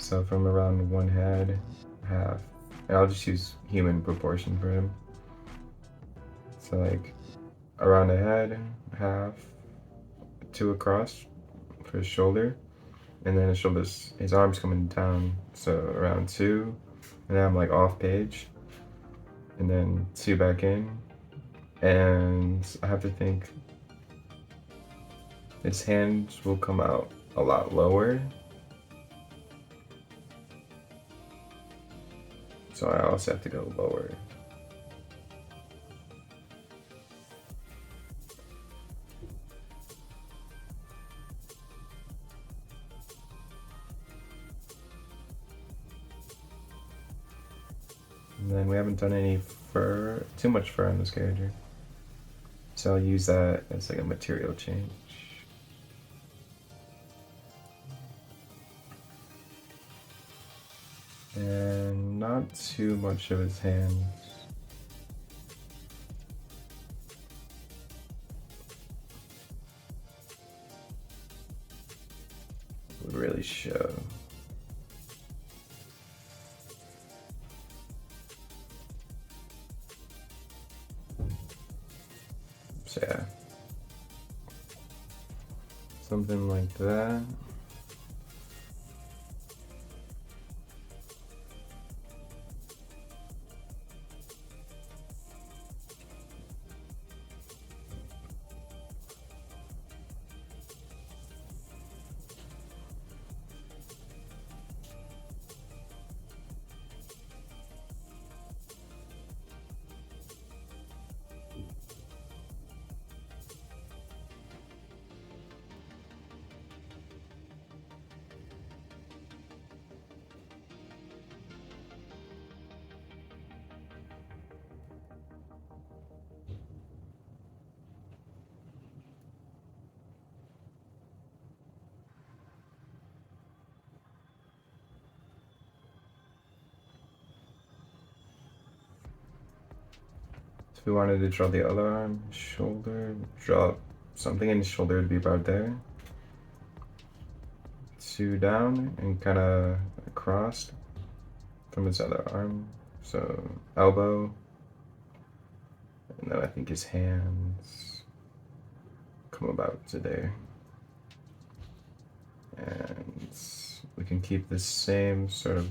So from around one head, half, and I'll just use human proportion for him. So like around the head, half, two across for his shoulder, and then his arms coming down, so around two, and then I'm like off page, and then two back in, and I have to think his hands will come out a lot lower, so I also have to go lower. And then we haven't done any fur, too much fur on this character. So I'll use that as like a material change. And not too much of his hands. Would really show. So yeah. Something like that. If we wanted to draw the other arm, shoulder, draw something in his shoulder to be about there. Two down and kind of across from his other arm. So elbow, and then I think his hands come about to there. And we can keep the same sort of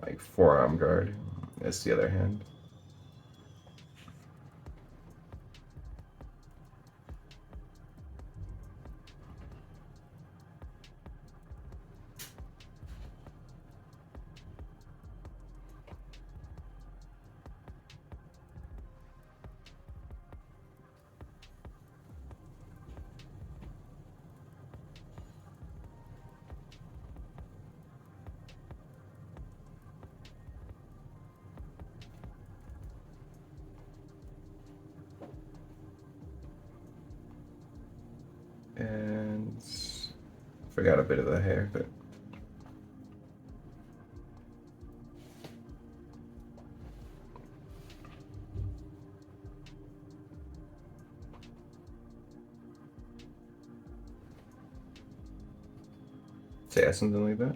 like forearm guard as the other hand. And forgot a bit of the hair, but so yeah, something like that.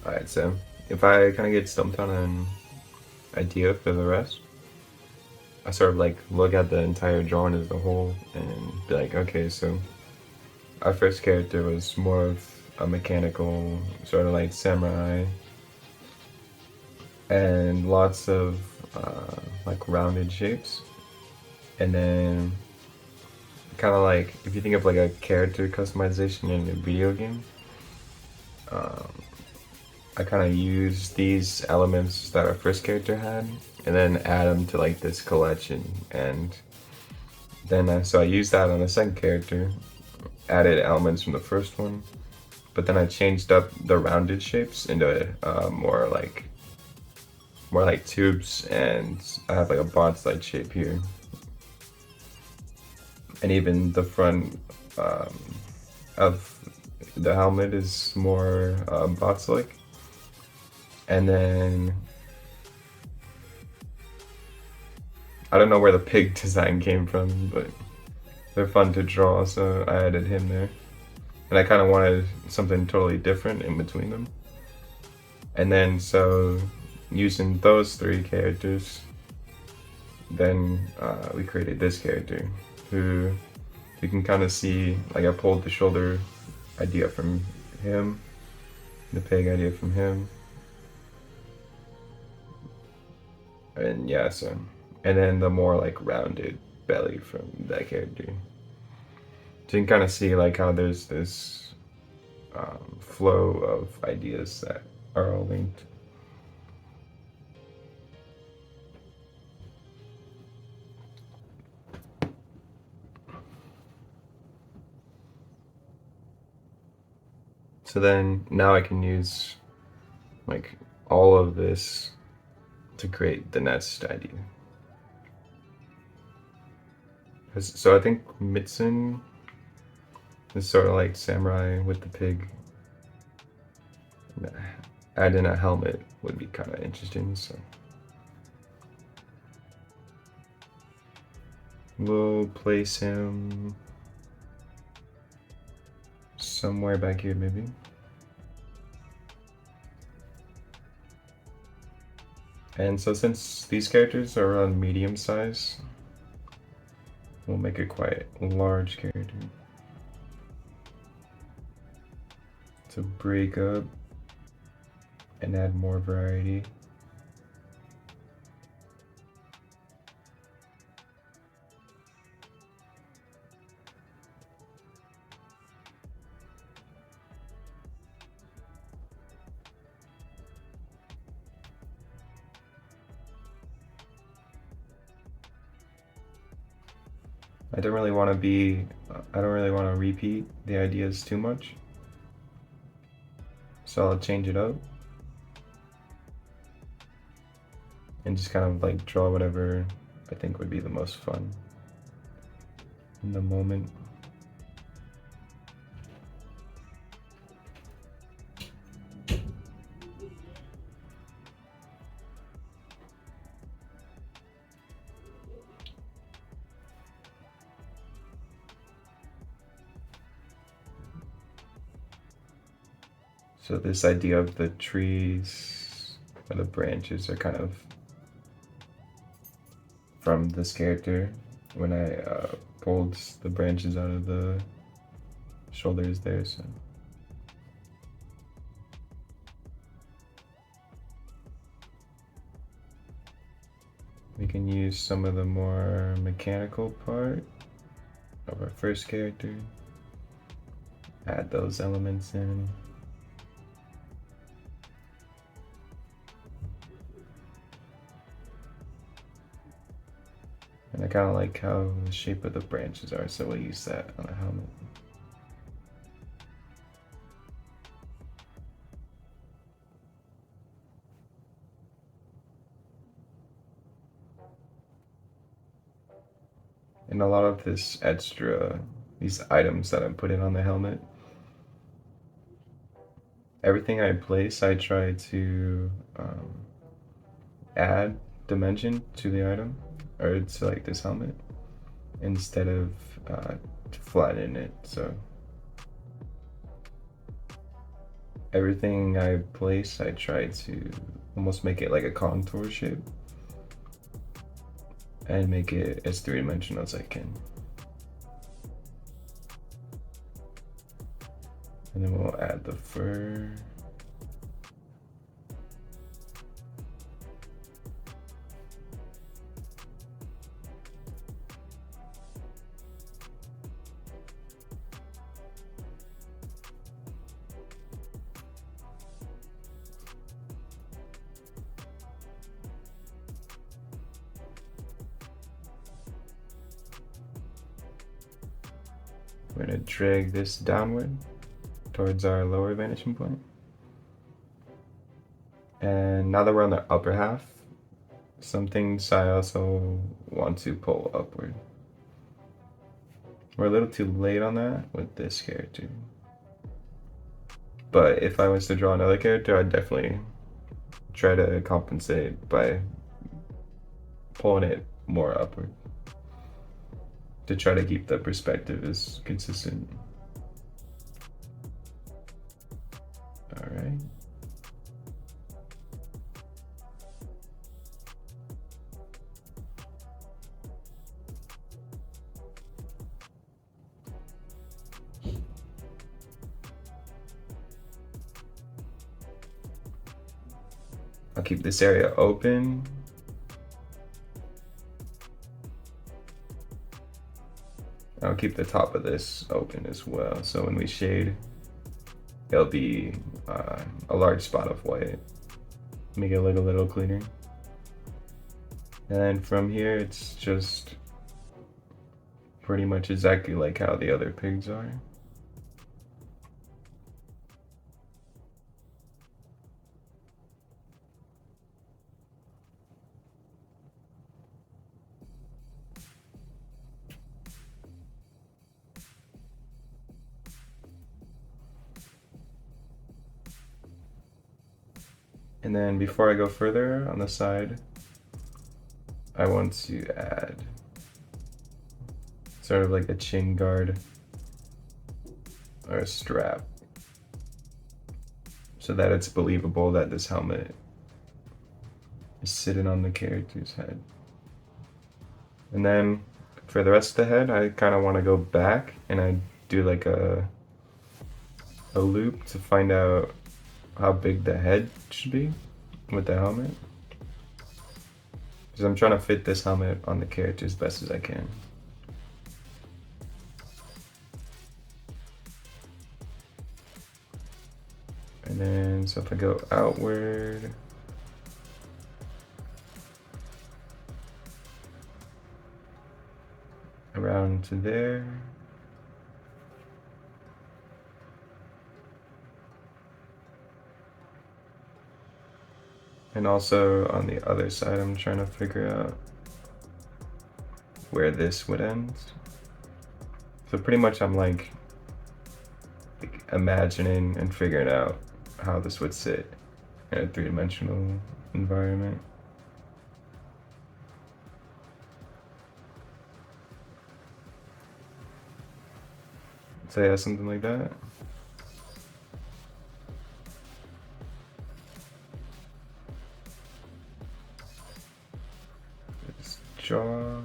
Alright, so if I kind of get stumped on an idea for the rest, I sort of like look at the entire drawing as a whole and be like, okay, so our first character was more of a mechanical, sort of like samurai, and lots of like rounded shapes. And then kind of like if you think of like a character customization in a video game, um, I kind of use these elements that our first character had and then add them to like this collection. And then so I used that on the second character, added elements from the first one, but then I changed up the rounded shapes into more like tubes, and I have like a bonsai shape here. And even the front of the helmet is more bots-like. And then I don't know where the pig design came from, but they're fun to draw, so I added him there. And I kind of wanted something totally different in between them. And then so using those three characters, then we created this character who you can kind of see, like I pulled the shoulder idea from him, the pig idea from him, and yeah, so, and then the more like rounded belly from that character. So you can kind of see like how there's this flow of ideas that are all linked. So then now I can use like all of this to create the next idea. So I think Mitsun is sort of like samurai with the pig. Adding a helmet would be kind of interesting, so we'll place him somewhere back here maybe. And so since these characters are around medium size, we'll make it quite a large character to break up and add more variety. I don't really want to repeat the ideas too much. So I'll change it up and just kind of like draw whatever I think would be the most fun in the moment. So this idea of the trees or the branches are kind of from this character when I pulled the branches out of the shoulders there. So we can use some of the more mechanical part of our first character, add those elements in. And I kind of like how the shape of the branches are, so we'll use that on a helmet. And a lot of this extra, these items that I'm putting on the helmet, everything I place, I try to add dimension to the item, or to like this helmet, instead of flatten it. So everything I place, I try to almost make it like a contour shape and make it as three-dimensional as I can. And then we'll add the fur. We're gonna drag this downward towards our lower vanishing point. And now that we're on the upper half, some things I also want to pull upward. We're a little too late on that with this character. But if I was to draw another character, I'd definitely try to compensate by pulling it more upward to try to keep the perspective as consistent. All right. I'll keep this area open. I'll keep the top of this open as well, so when we shade, it'll be a large spot of white. Make it look a little cleaner. And then from here, it's just pretty much exactly like how the other pigs are. And then before I go further on the side, I want to add sort of like a chin guard or a strap so that it's believable that this helmet is sitting on the character's head. And then for the rest of the head, I kind of want to go back and I do like a loop to find out how big the head should be with the helmet. Because I'm trying to fit this helmet on the character as best as I can. And then, so if I go outward, around to there, and also on the other side, I'm trying to figure out where this would end. So pretty much I'm like imagining and figuring out how this would sit in a three-dimensional environment. So yeah, something like that. This jaw.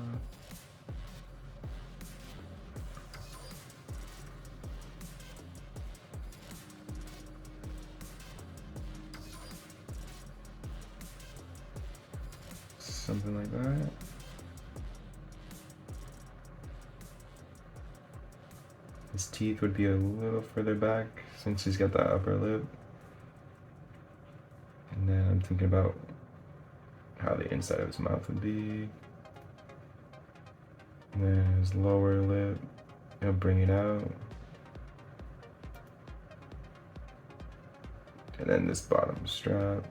Something like that. His teeth would be a little further back since he's got that upper lip. And then I'm thinking about how the inside of his mouth would be. And then his lower lip, he'll bring it out. And then this bottom strap.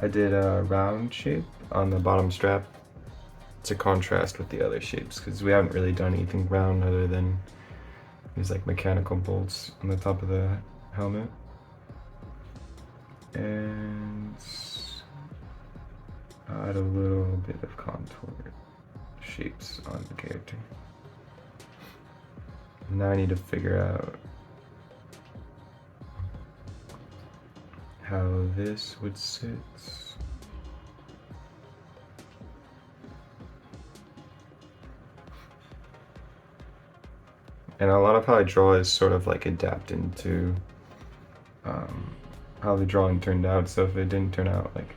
I did a round shape on the bottom strap to contrast with the other shapes because we haven't really done anything round other than these like mechanical bolts on the top of the helmet. And add a little bit of contour shapes on the character. Now I need to figure out how this would sit. And a lot of how I draw is sort of like adapting to how the drawing turned out. So if it didn't turn out like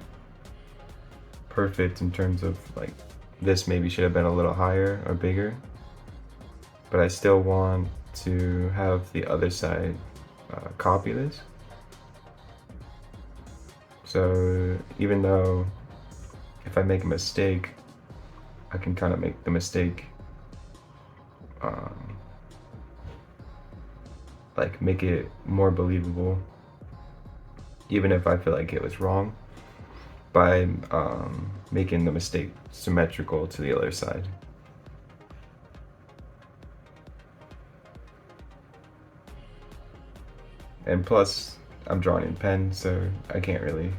perfect in terms of like this maybe should have been a little higher or bigger, but I still want to have the other side copy this. So even though if I make a mistake, I can kind of make the mistake, um, like make it more believable, even if I feel like it was wrong, by making the mistake symmetrical to the other side. And plus, I'm drawing in pen, so I can't really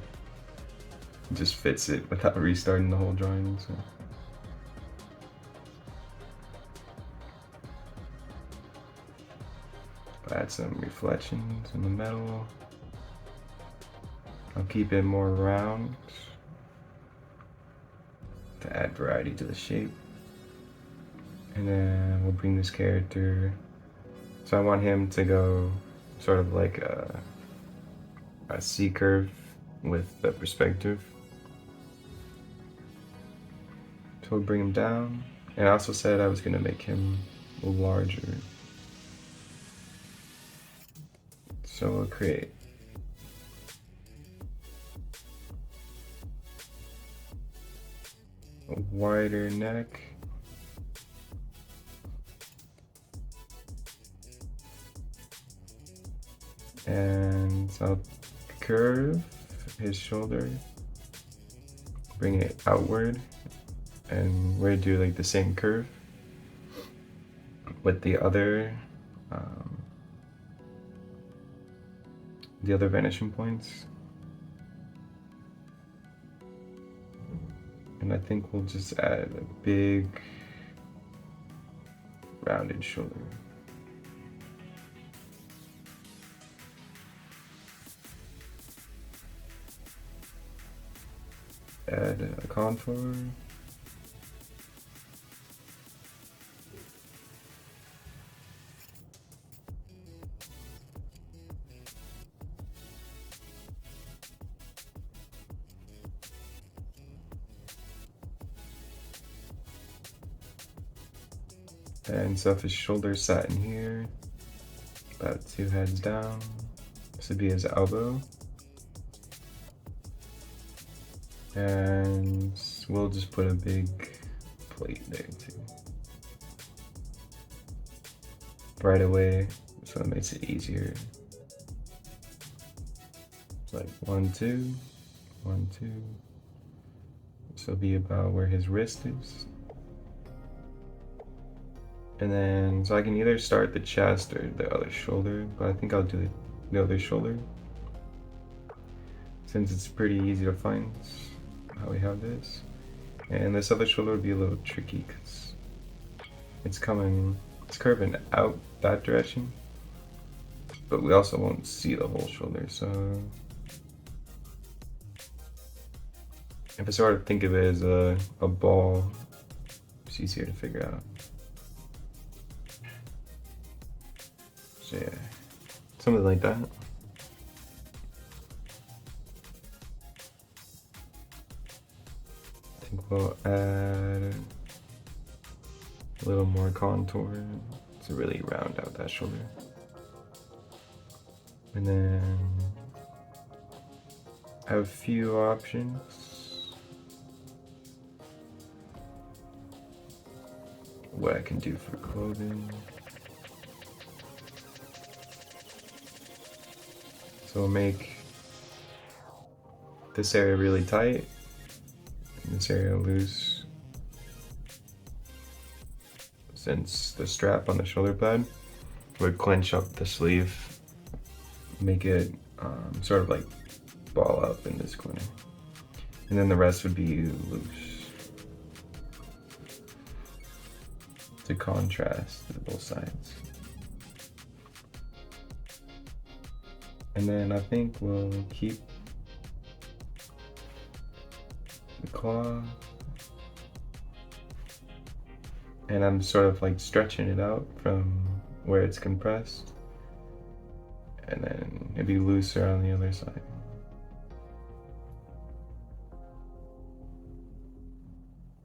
just fix it without restarting the whole drawing. So. Add some reflections in the metal. I'll keep it more round to add variety to the shape. And then we'll bring this character. So I want him to go sort of like a C curve with the perspective. So we'll bring him down. And I also said I was gonna make him larger. So we'll create a wider neck. And I'll curve his shoulder, bring it outward, and we're gonna do like the same curve with the other vanishing points. And I think we'll just add a big rounded shoulder. Add a contour. And so if his shoulder sat in here, about 2 heads down, this would be his elbow. And we'll just put a big plate there too. Right away, so it makes it easier. It's like 1, 2, 1, 2. This will be about where his wrist is. And then, so I can either start the chest or the other shoulder, but I think I'll do the other shoulder, since it's pretty easy to find how we have this. And this other shoulder would be a little tricky because it's curving out that direction, but we also won't see the whole shoulder. So if I sort of think of it as a ball, it's easier to figure out. So yeah, something like that. I think we'll add a little more contour to really round out that shoulder. And then I have a few options what I can do for clothing. So we'll make this area really tight, and this area loose, since the strap on the shoulder pad would clench up the sleeve, make it sort of like ball up in this corner. And then the rest would be loose to contrast to both sides. And then I think we'll keep the claw, and I'm sort of like stretching it out from where it's compressed, and then it'd be looser on the other side.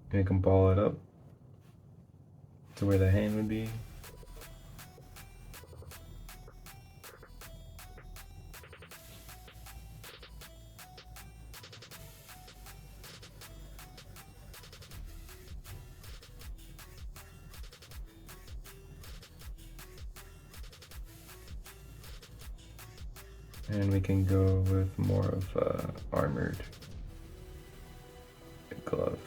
And you can ball it up to where the hand would be. And we can go with more of armored glove.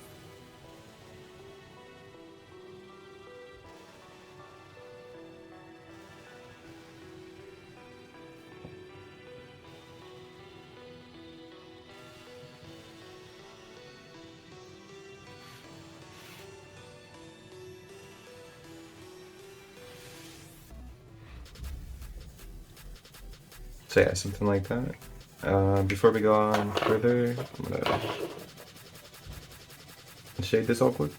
So yeah, something like that. Before we go on further, I'm gonna shade this all quick.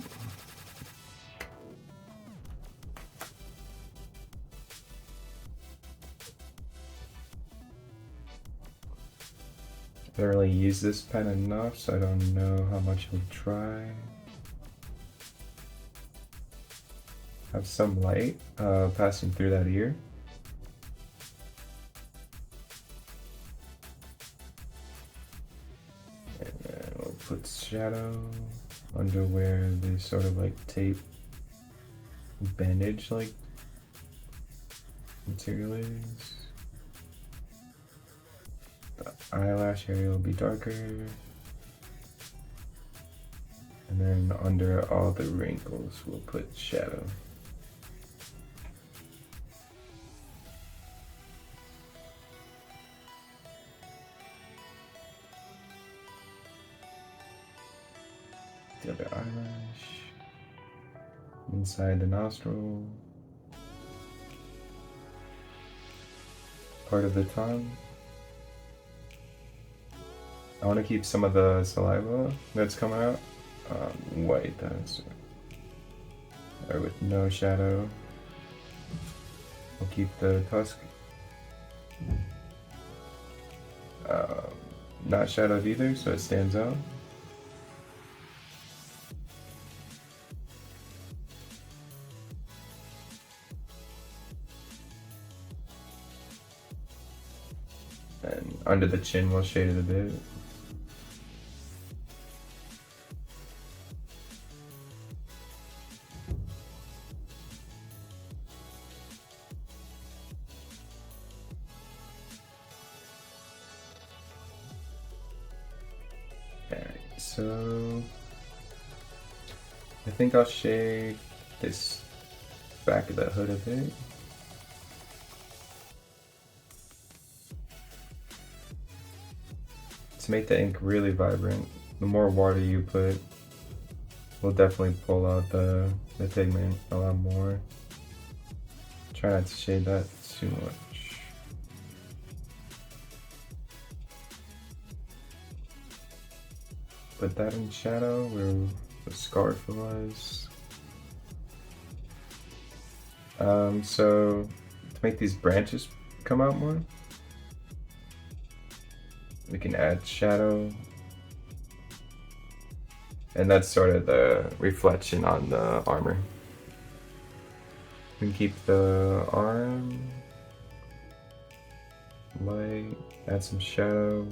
I don't really use this pen enough, so I don't know how much it'll dry. Have some light passing through that ear. And then we'll put shadow under where the sort of like tape bandage like material is. The eyelash area will be darker. And then under all the wrinkles we'll put shadow. The other eyelash, inside the nostril, part of the tongue. I want to keep some of the saliva that's coming out white, or with no shadow. We'll keep the tusk not shadowed either, so it stands out. And under the chin, we'll shade it a bit. Alright, so I think I'll shade this back of the hood a bit. To make the ink really vibrant, the more water you put will definitely pull out the pigment a lot more. Try not to shade that too much. Put that in shadow where the scarf was. So to make these branches come out more, we can add shadow, and that's sort of the reflection on the armor. We can keep the arm light, add some shadow.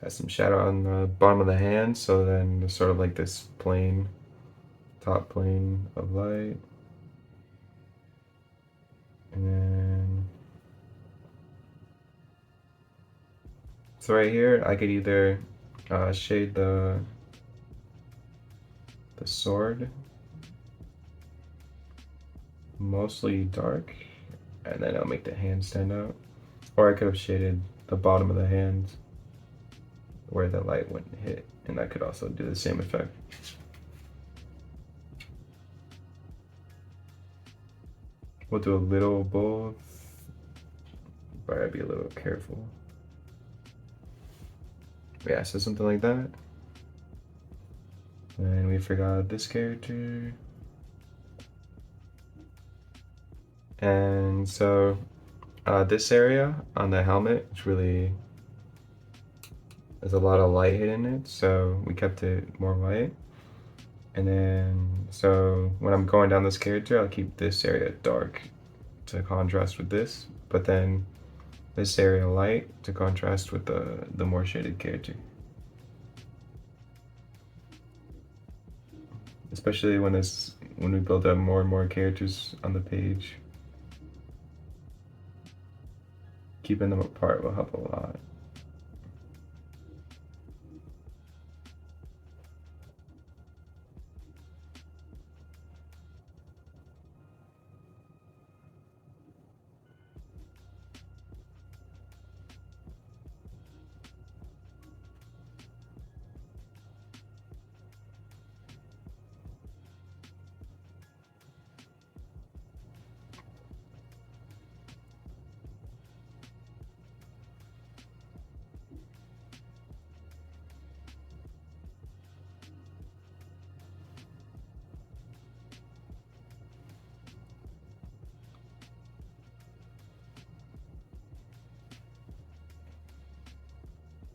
Add some shadow on the bottom of the hand, so then there's sort of like this plane, top plane of light. And then, so right here, I could either shade the sword mostly dark, and then it'll make the hand stand out. Or I could have shaded the bottom of the hand where the light wouldn't hit, and that could also do the same effect. We'll do a little both, but I'd be a little careful. Yeah, so something like that. And we forgot this character. And so this area on the helmet, it's really, there's a lot of light hitting it, so we kept it more white. And then, so when I'm going down this character, I'll keep this area dark to contrast with this, but then this area light to contrast with the more shaded character. especially when we build up more and more characters on the page. Keeping them apart will help a lot.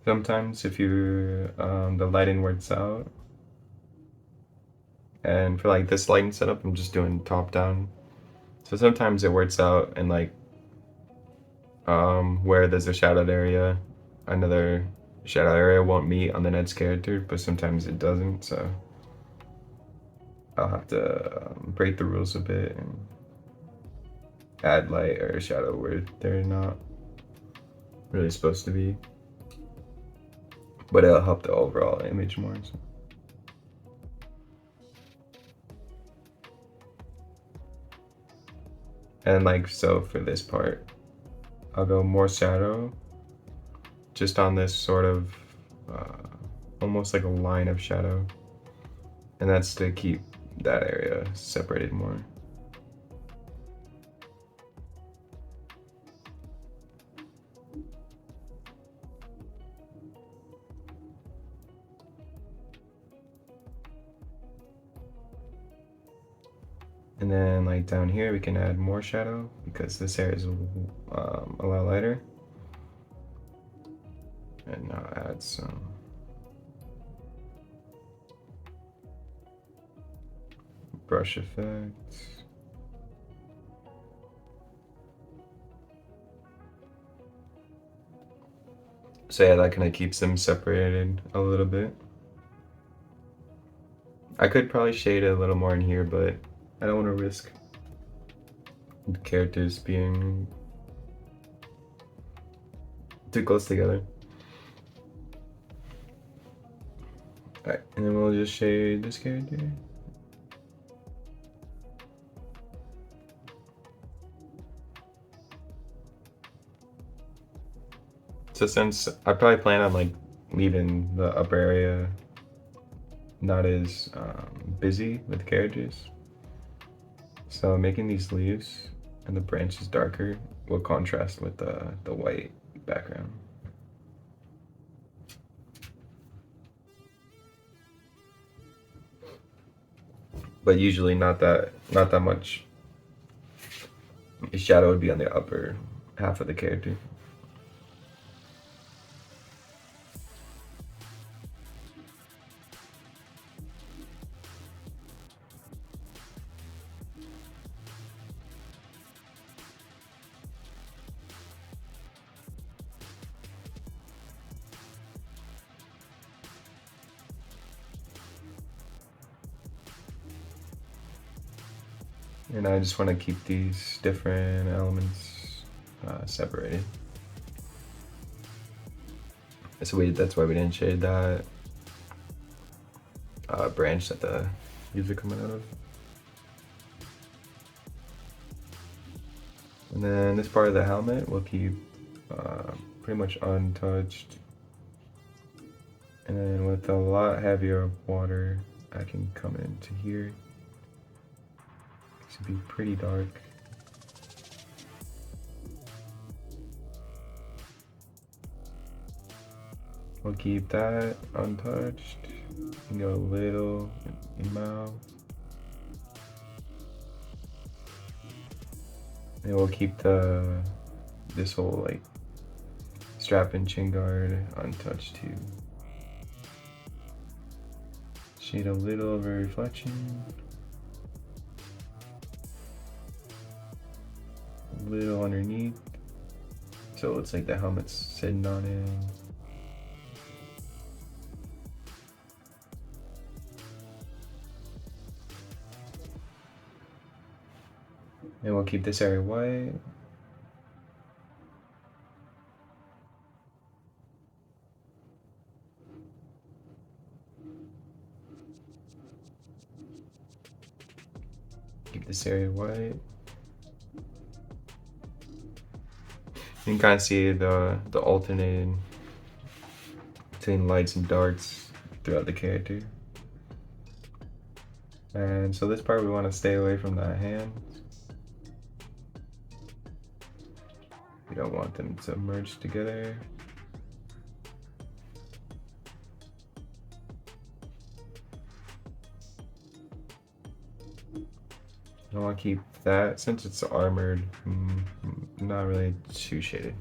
Sometimes if you the lighting works out, and for like this lighting setup, I'm just doing top down. So sometimes it works out and like where there's a shadowed area, another shadow area won't meet on the next character, but sometimes it doesn't, so I'll have to break the rules a bit and add light or shadow where they're not really supposed to be. But it'll help the overall image more. So. And like so for this part, I'll go more shadow just on this sort of almost like a line of shadow, and that's to keep that area separated more. And then like down here we can add more shadow because this area is a lot lighter. And now add some brush effects. So yeah, that kind of keeps them separated a little bit. I could probably shade it a little more in here, but I don't want to risk the characters being too close together. Alright, and then we'll just shade this character. So since I probably plan on like leaving the upper area not as busy with characters, so making these leaves and the branches darker will contrast with the white background. But usually not that much shadow would be on the upper half of the character. And I just want to keep these different elements separated. So that's why we didn't shade that branch that the leaves are coming out of. And then this part of the helmet we'll keep pretty much untouched. And then with a lot heavier water, I can come into here. This would be pretty dark. We'll keep that untouched. And go a little in mouth. And we'll keep this whole like strap and chin guard untouched too. Shade a little of a reflection. A little underneath. So it looks like the helmet's sitting on it. And we'll keep this area white. Keep this area white. You can kind of see the alternating between lights and darks throughout the character. And so this part we want to stay away from the hands. We don't want them to merge together. I want to keep that, since it's armored, not really too shaded.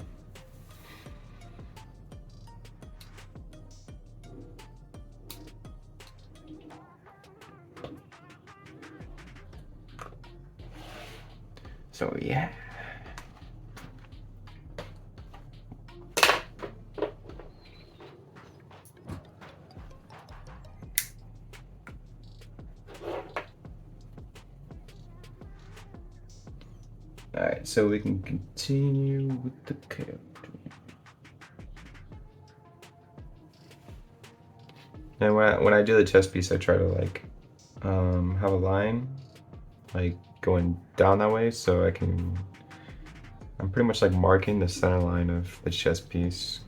So yeah. Alright, so we can continue with the character. And when I do the chest piece, I try to like have a line like going down that way, so I'm pretty much like marking the center line of the chest piece.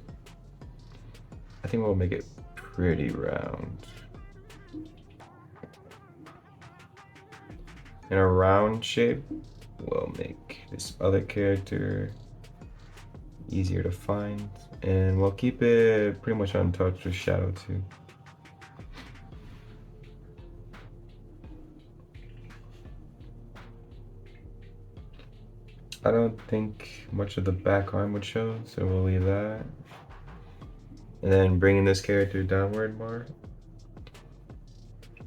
I think we'll make it pretty round. In a round shape, we'll make this other character easier to find, and we'll keep it pretty much untouched with shadow too. I don't think much of the back arm would show, so we'll leave that. And then bringing this character downward more.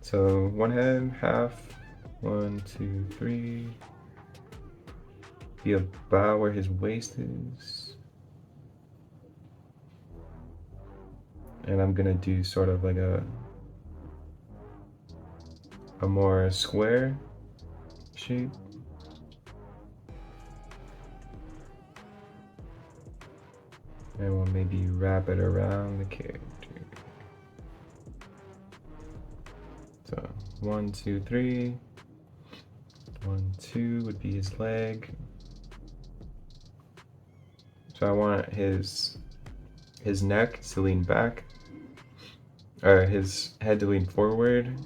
So one head, half, 1, 2, 3. Be about where his waist is. And I'm gonna do sort of like a more square shape. And we'll maybe wrap it around the character. So 1, 2, 3. 1, 2 would be his leg. So I want his neck to lean back, or his head to lean forward,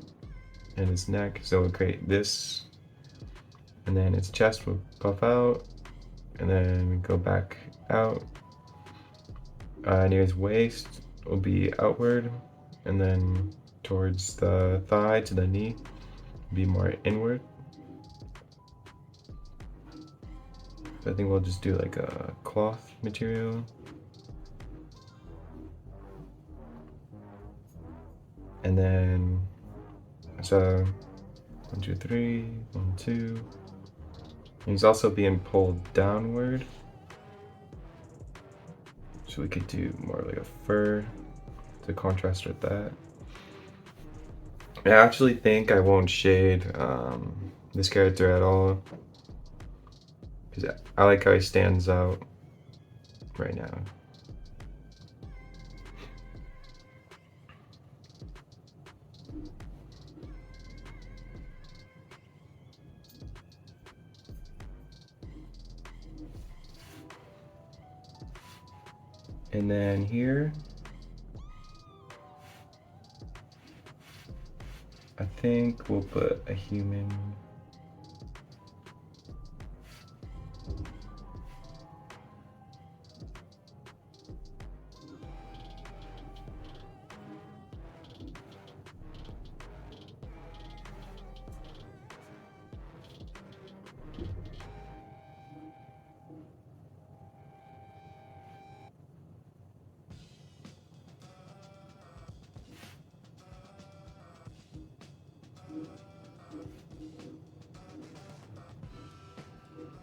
and his neck, so we'll create this, and then his chest will puff out, and then go back out. Near his waist will be outward, and then towards the thigh to the knee be more inward. So I think we'll just do like a cloth material. And then, so 1, 2, 3, 1, 2. And he's also being pulled downward. So we could do more like a fur to contrast with that. I actually think I won't shade this character at all, because I like how he stands out right now. And then here, I think we'll put a human.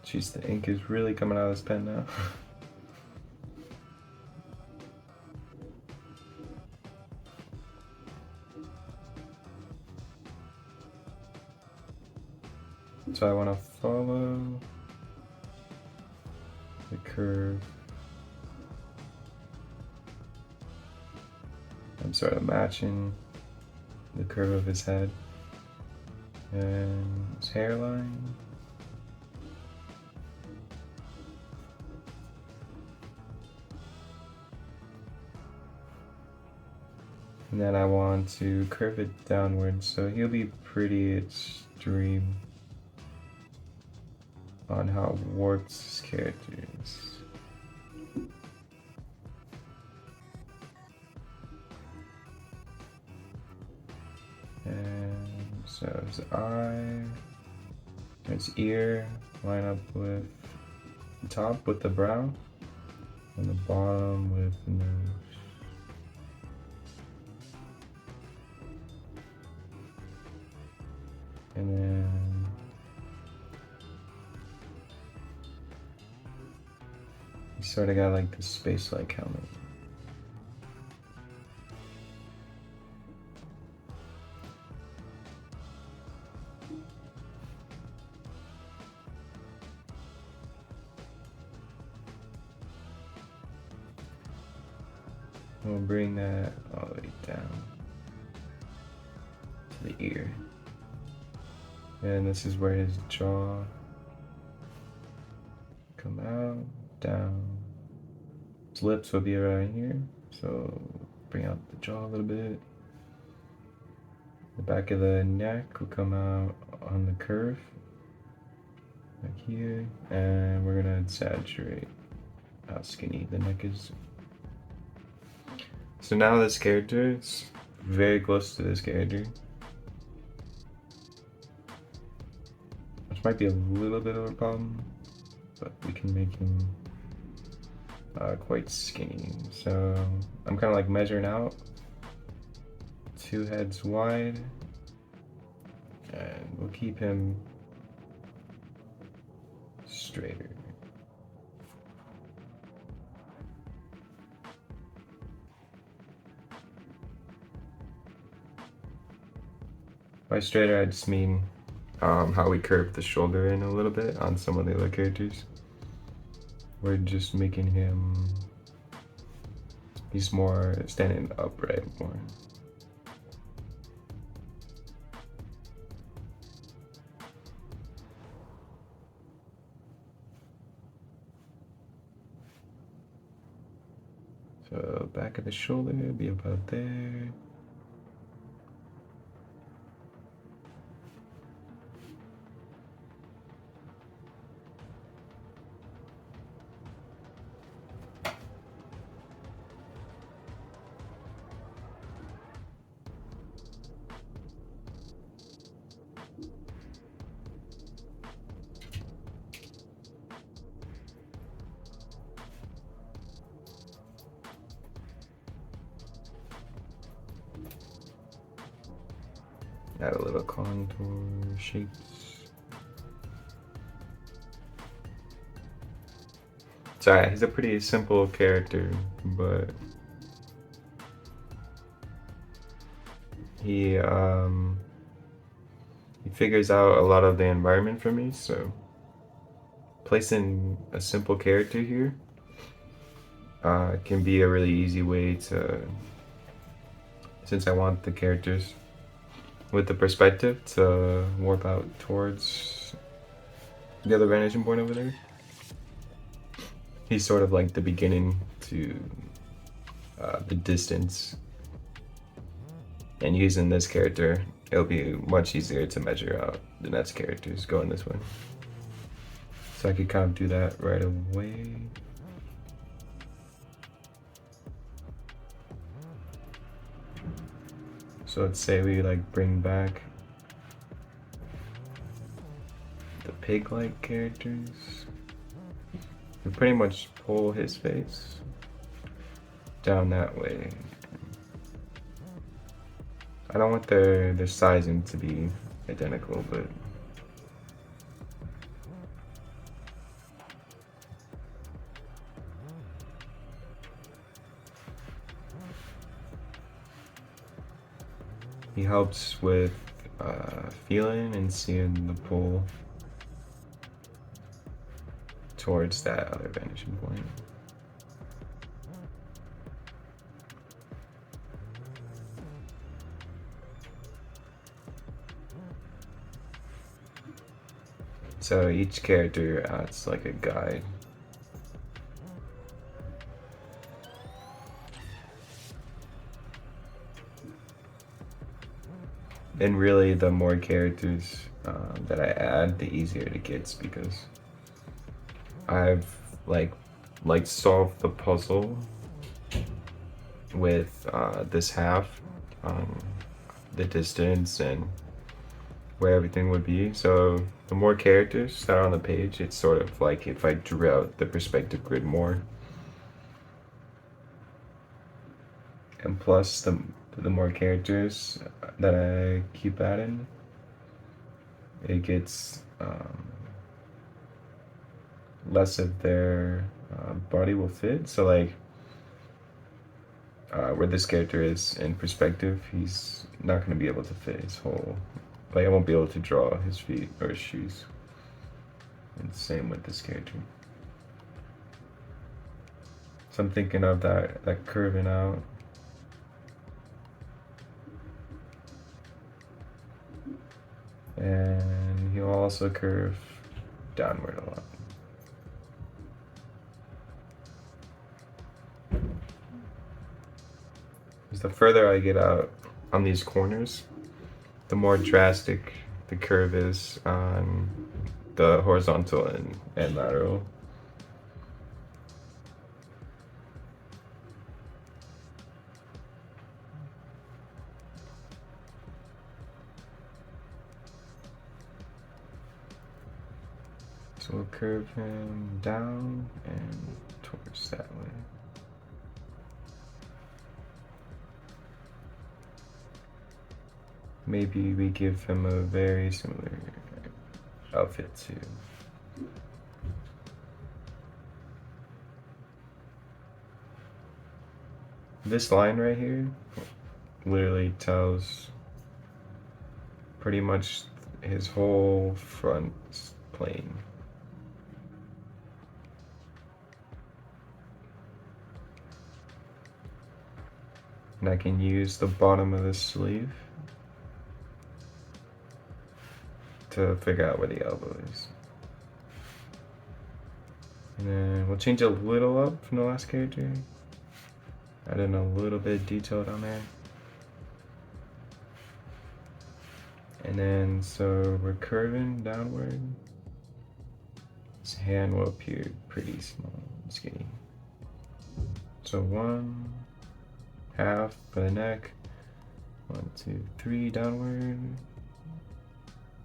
Jeez, the ink is really coming out of this pen now. So I want to follow the curve. I'm sort of matching the curve of his head and his hairline. And then I want to curve it downwards, so he'll be pretty extreme on how warped his character is. And so his eye, his ear line up with the top with the brow, and the bottom with the nose. And then you sort of got like the space-like helmet. We'll bring that all the way down to the ear. And this is where his jaw come out, down. His lips will be around here, so bring out the jaw a little bit. The back of the neck will come out on the curve, like here, and we're gonna exaggerate how skinny the neck is. So now this character is very close to this character. Which might be a little bit of a problem, but we can make him quite skinny. So I'm kind of like measuring out 2 heads wide, and we'll keep him straighter. By straighter, I just mean how we curve the shoulder in a little bit on some of the other characters. We're just making him, he's more standing upright more. So back of the shoulder will be about there. Add a little contour shapes. Sorry, he's a pretty simple character, but he figures out a lot of the environment for me, so placing a simple character here can be a really easy way to, since I want the characters with the perspective to warp out towards the other vanishing point over there. He's sort of like the beginning to the distance. And using this character, it'll be much easier to measure out the next characters going this way. So I could kind of do that right away. So let's say we like bring back the pig-like characters. We pretty much pull his face down that way. I don't want their sizing to be identical, but he helps with feeling and seeing the pull towards that other vanishing point. So each character acts like a guide. And really, the more characters that I add, the easier it gets, because I've like solved the puzzle with this half, the distance and where everything would be. So the more characters that are on the page, it's sort of like if I drew out the perspective grid more. And plus the more characters that I keep adding, it gets less of their body will fit. So like where this character is in perspective, he's not going to be able to fit his whole, like I won't be able to draw his feet or his shoes. And same with this character. So I'm thinking of that curving out. And he'll also curve downward a lot. Because the further I get out on these corners, the more drastic the curve is on the horizontal and lateral. So we'll curve him down and towards that way. Maybe we give him a very similar outfit too. This line right here literally tells pretty much his whole front plane. And I can use the bottom of the sleeve to figure out where the elbow is. And then we'll change a little up from the last character. Add in a little bit of detail down there. And then, so we're curving downward. His hand will appear pretty small and skinny. So 1, half for the neck. 1, 2, 3, downward.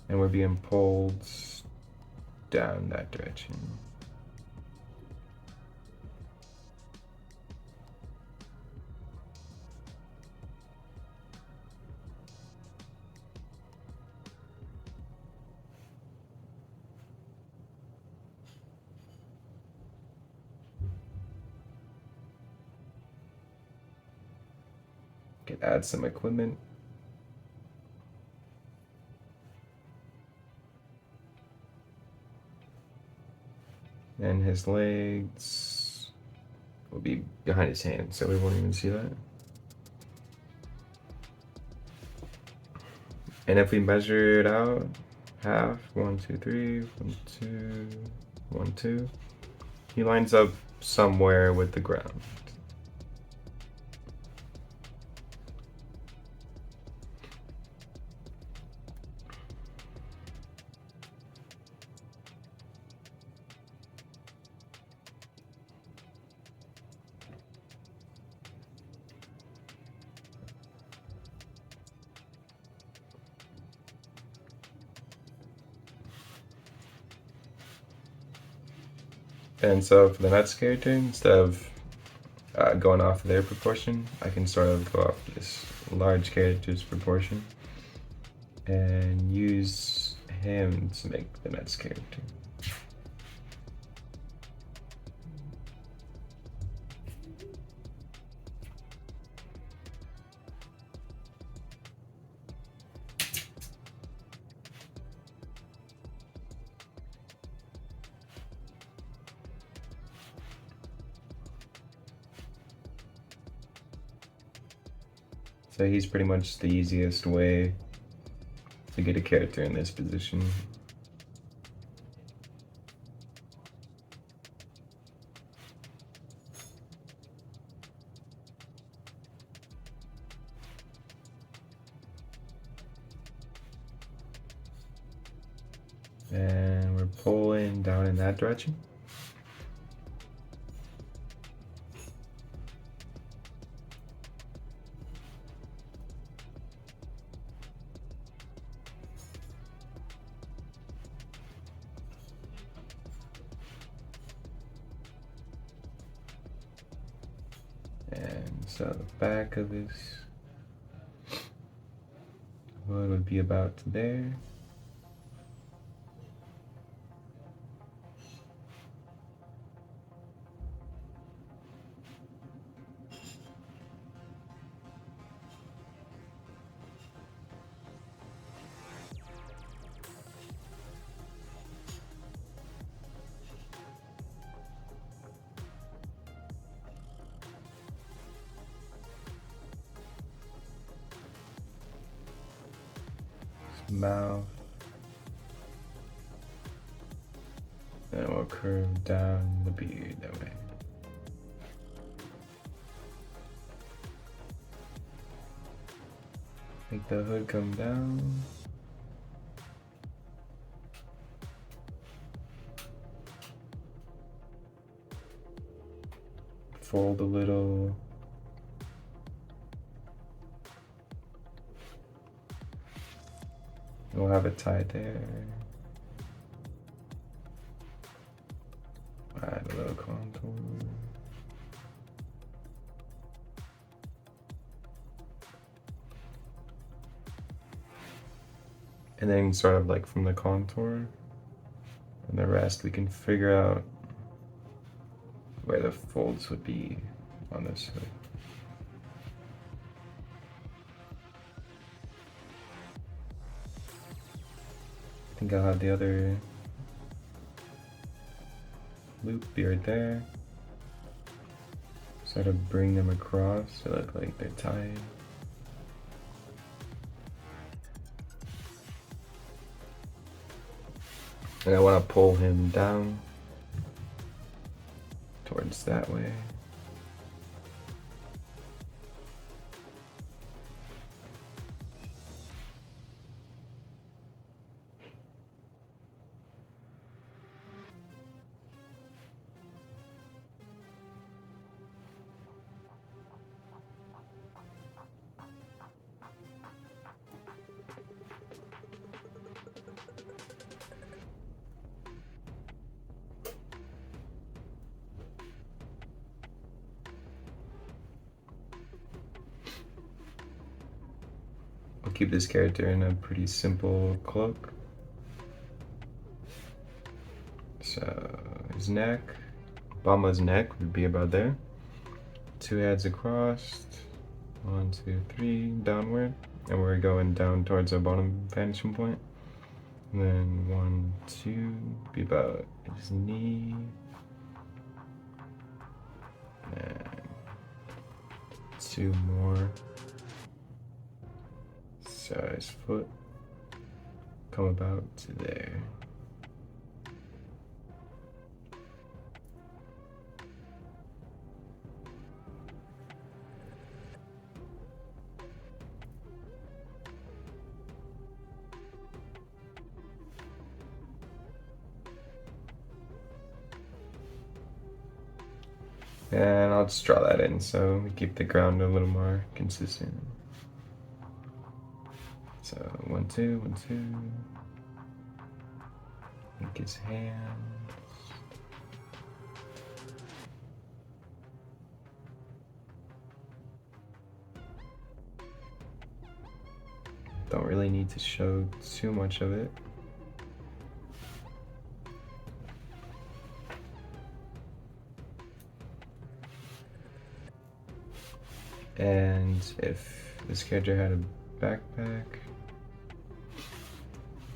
And we're being pulled down that direction. Could add some equipment. And his legs will be behind his hand, so we won't even see that. And if we measure it out, half, 1, 2, 3, 1, 2, 1, 2, he lines up somewhere with the ground. And so for the next character, instead of going off of their proportion, I can sort of go off this large character's proportion and use him to make the next character. So he's pretty much the easiest way to get a character in this position. And we're pulling down in that direction. And so the back of this hood would be about there. Mouth, and we'll curve down the beard that way. Make the hood come down. Fold a little. We'll have it tied there. Add a little contour. And then sort of like from the contour and the rest, we can figure out where the folds would be on this hood. I think I'll have the other loop be right there. Sort of bring them across to look like they're tied. And I want to pull him down towards that way. I'll keep this character in a pretty simple cloak. So his neck, Bama's neck would be about there. 2 heads across, 1, 2, 3, downward, and we're going down towards our bottom vanishing point. And then 1, 2, be about his knee, and 2 more. So his foot come about to there. And I'll just draw that in so we keep the ground a little more consistent. So 1, 2, 1, 2. Make his hands. Don't really need to show too much of it. And if this character had a backpack,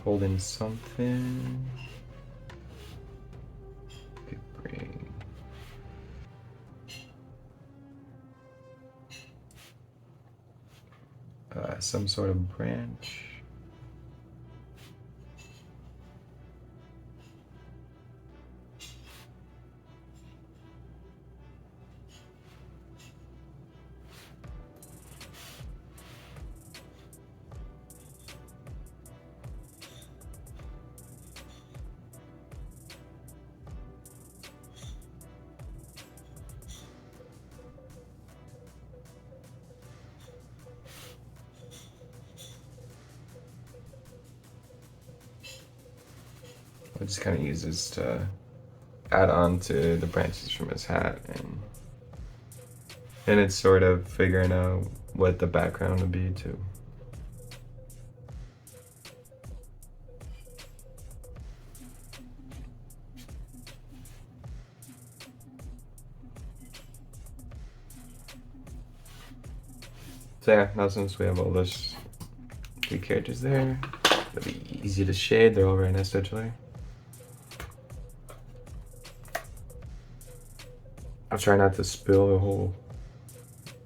holding something, could bring some sort of branch. I just kind of use this to add on to the branches from his hat, and it's sort of figuring out what the background would be too. So yeah, now since we have all those three characters there, it'll be easy to shade. They're all right next to each other. I'll try not to spill the whole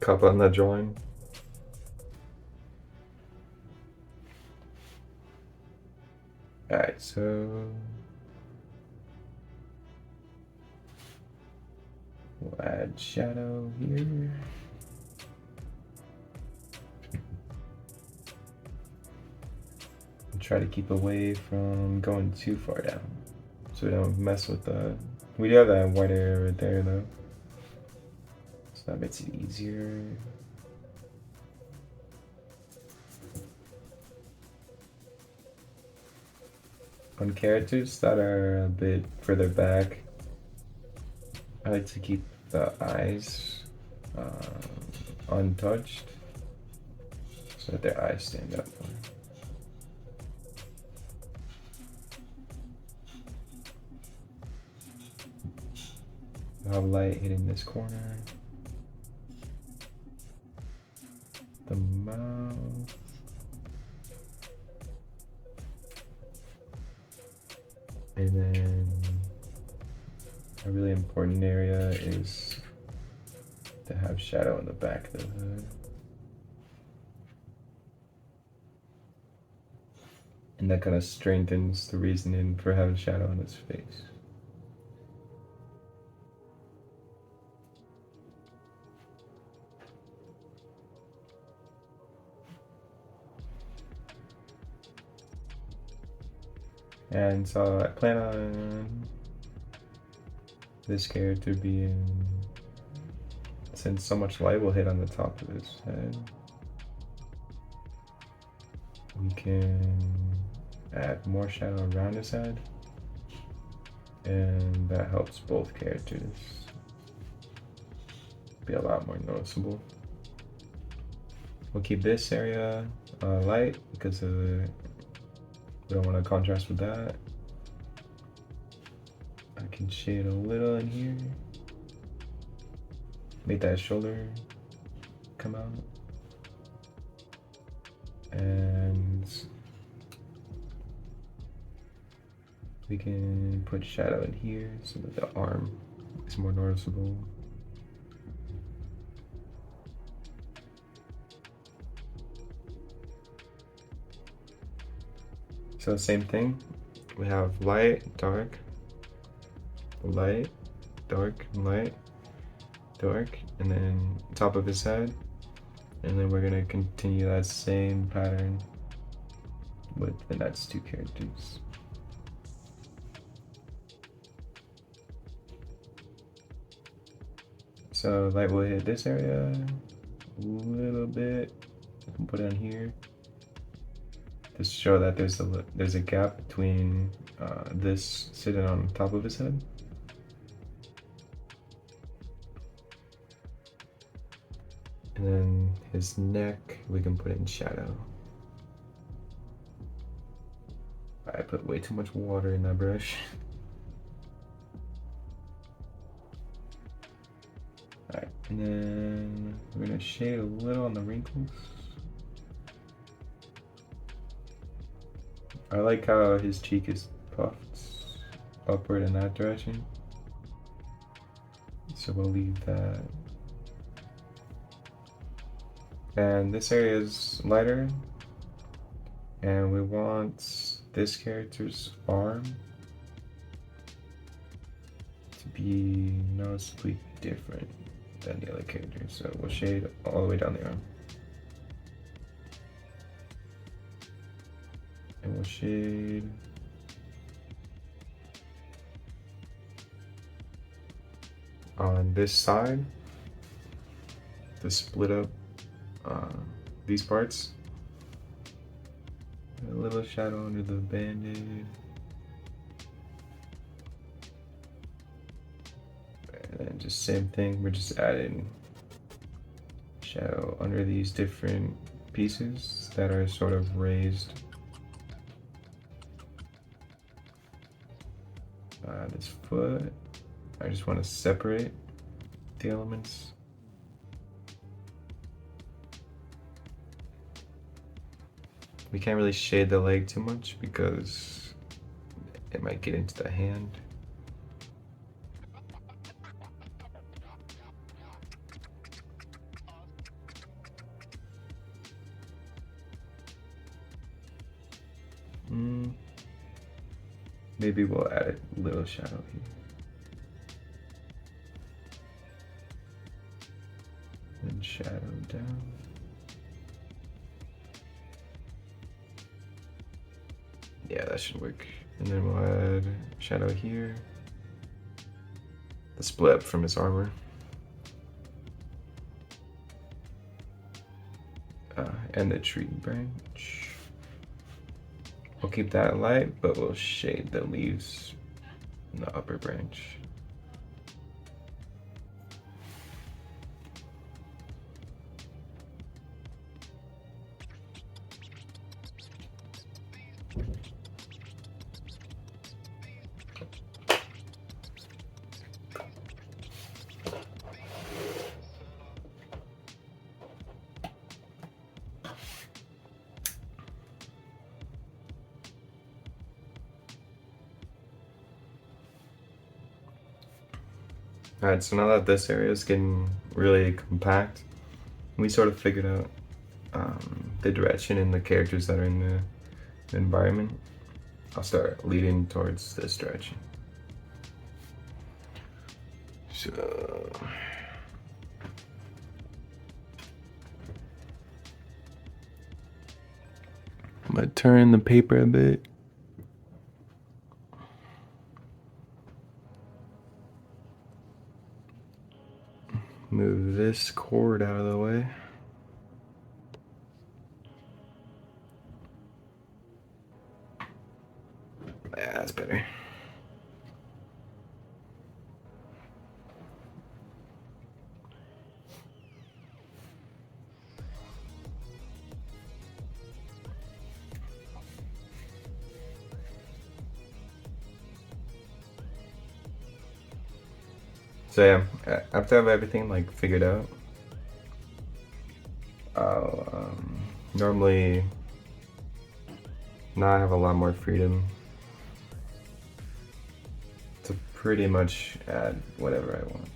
cup on that drawing. Alright, so we'll add shadow here. And try to keep away from going too far down, so we don't mess with the. We do have that white area right there though, so that makes it easier. On characters that are a bit further back, I like to keep the eyes untouched so that their eyes stand up. I'll have light hitting this corner, the mouth, and then a really important area is to have shadow in the back of the hood. And that kind of strengthens the reasoning for having shadow on his face. And so I plan on this character being, since so much light will hit on the top of his head, we can add more shadow around his head, and that helps both characters be a lot more noticeable. We'll keep this area light because we don't want to contrast with that. I can shade a little in here, make that shoulder come out, and we can put shadow in here so that the arm is more noticeable. So same thing, we have light, dark, light, dark, light, dark, and then top of his head. And then we're gonna continue that same pattern with the next two characters. So light will hit this area a little bit. I can put it on here. Just to show that there's a gap between this sitting on top of his head. And then his neck, we can put in shadow. I put way too much water in that brush. Alright, and then we're gonna shade a little on the wrinkles. I like how his cheek is puffed upward in that direction. So we'll leave that. And this area is lighter, and we want this character's arm to be noticeably different than the other characters. So we'll shade all the way down the arm. And we'll shade on this side to split up these parts. A little shadow under the band-aid. And then just same thing, we're just adding shadow under these different pieces that are sort of raised. This foot, I just want to separate the elements. We can't really shade the leg too much because it might get into the hand. Maybe we'll add a little shadow here. And shadow down. Yeah, that should work. And then we'll add shadow here. The split up from his armor. And the tree branch. We'll keep that light, but we'll shade the leaves in the upper branch. Alright, so now that this area is getting really compact, we sort of figured out the direction and the characters that are in the environment. I'll start leading towards this direction. So I'm gonna turn the paper a bit. Move this cord out of the way. Yeah, that's better. So yeah, after I have everything like figured out, I'll normally now I have a lot more freedom to pretty much add whatever I want.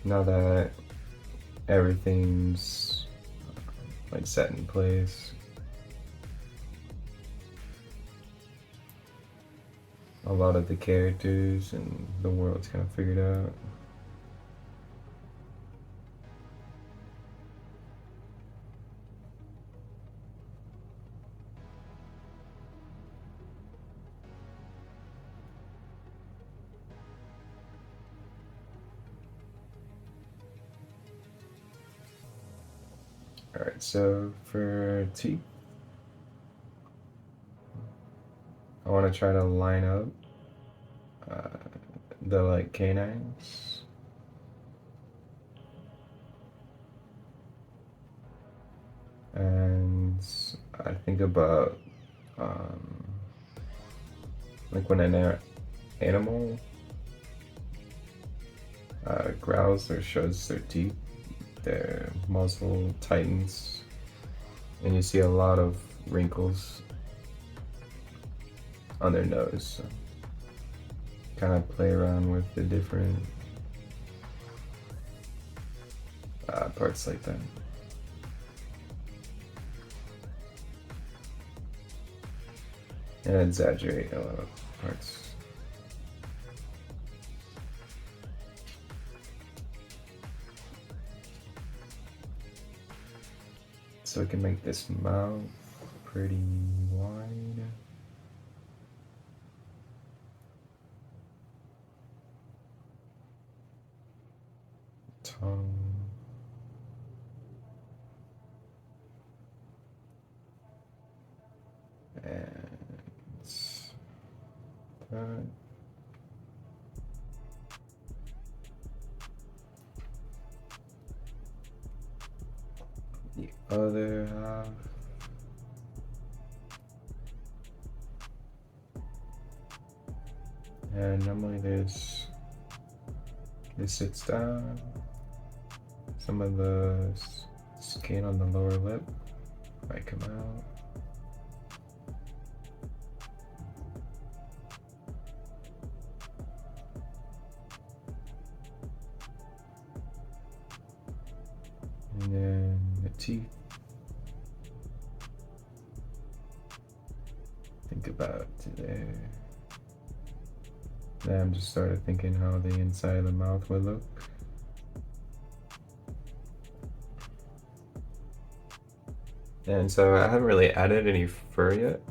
Now that everything's like set in place, a lot of the characters and the world's kind of figured out. Alright, so for teeth, I want to try to line up the like canines. And I think about like when an animal growls or shows their teeth, their muzzle tightens, and you see a lot of wrinkles on their nose. So kind of play around with the different parts like that. And exaggerate a lot of parts. So we can make this mouth pretty wide. Tongue. And that. The other half. And normally this sits down. Some of the skin on the lower lip might come out. And then the teeth. Think about there. Then I'm just started thinking how the inside of the mouth would look. And so I haven't really added any fur yet.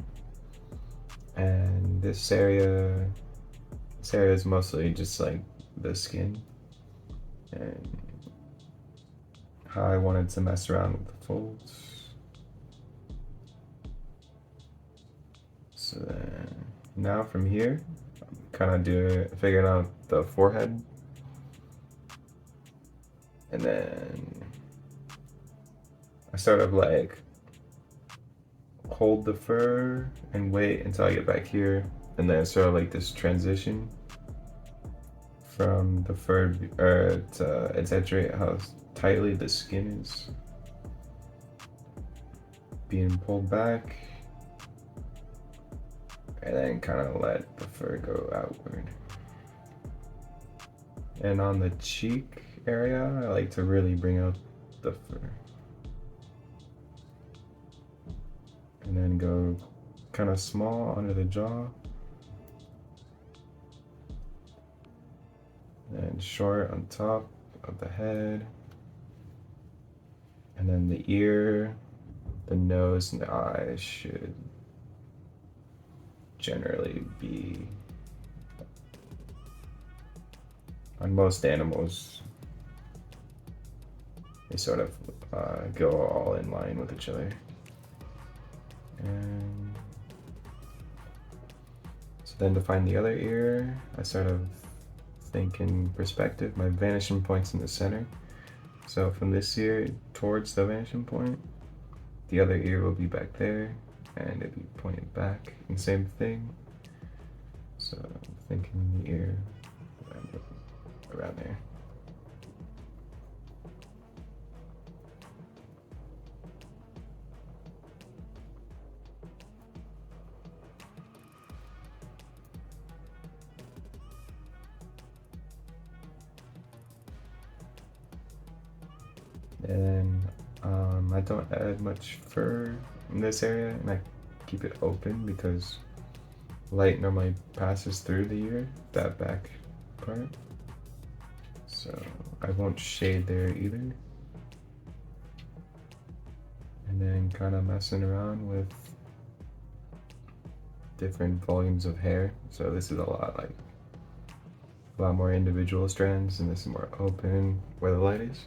And this area is mostly just like the skin. And how I wanted to mess around with the folds. So then now from here, I'm kind of figuring out the forehead. And then I sort of like hold the fur and wait until I get back here, and then sort of like this transition from the fur to exaggerate how tightly the skin is being pulled back, and then kind of let the fur go outward. And on the cheek area, I like to really bring out the fur. And then go kind of small under the jaw. And short on top of the head. And then the ear, the nose, and the eyes should generally be, on most animals, they sort of go all in line with each other. And so then to find the other ear, I sort of think in perspective. My vanishing point's in the center. So from this ear towards the vanishing point, the other ear will be back there, and it'll be pointed back. And same thing. So I'm thinking the ear around there. And I don't add much fur in this area, and I keep it open because light normally passes through the ear, that back part. So I won't shade there either. And then kind of messing around with different volumes of hair. So this is a lot more individual strands, and this is more open where the light is.